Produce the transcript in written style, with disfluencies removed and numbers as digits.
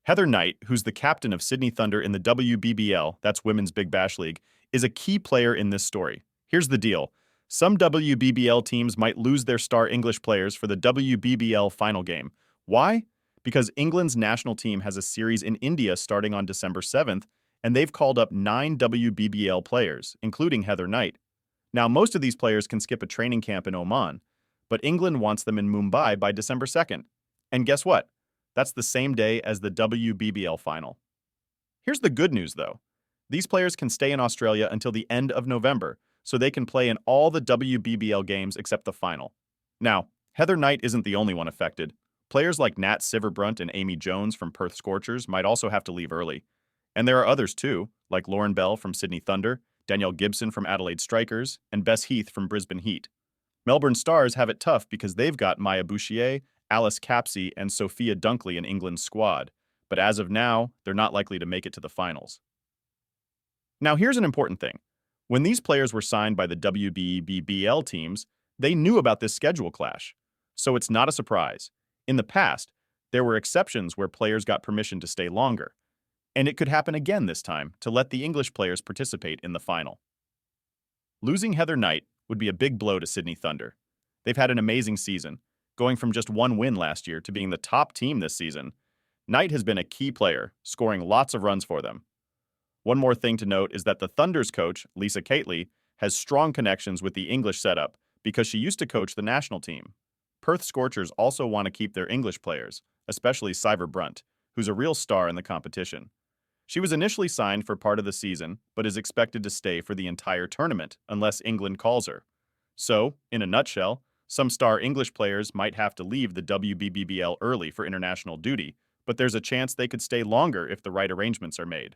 Heather Knight, who's the captain of Sydney Thunder in the WBBL, that's Women's Big Bash League, is a key player in this story. Here's the deal. Some WBBL teams might lose their star English players for the WBBL final game. Why? Because England's national team has a series in India starting on December 7th, and they've called up 9 WBBL players, including Heather Knight. Now, most of these players can skip a training camp in Oman, but England wants them in Mumbai by December 2nd. And guess what? That's the same day as the WBBL final. Here's the good news, though. These players can stay in Australia until the end of November, so they can play in all the WBBL games except the final. Now, Heather Knight isn't the only one affected. Players like Nat Sciver-Brunt and Amy Jones from Perth Scorchers might also have to leave early. And there are others too, like Lauren Bell from Sydney Thunder, Danielle Gibson from Adelaide Strikers, and Bess Heath from Brisbane Heat. Melbourne Stars have it tough because they've got Maya Bouchier, Alice Capsey, and Sophia Dunkley in England's squad, but as of now, they're not likely to make it to the finals. Now here's an important thing. When these players were signed by the WBBL teams, they knew about this schedule clash. So it's not a surprise. In the past, there were exceptions where players got permission to stay longer, and it could happen again this time to let the English players participate in the final. Losing Heather Knight would be a big blow to Sydney Thunder. They've had an amazing season, going from just one win last year to being the top team this season. Knight has been a key player, scoring lots of runs for them. One more thing to note is that the Thunder's coach, Lisa Cately, has strong connections with the English setup because she used to coach the national team. Perth Scorchers also want to keep their English players, especially Sciver-Brunt, who's a real star in the competition. She was initially signed for part of the season, but is expected to stay for the entire tournament unless England calls her. So, in a nutshell, some star English players might have to leave the WBBL early for international duty, but there's a chance they could stay longer if the right arrangements are made.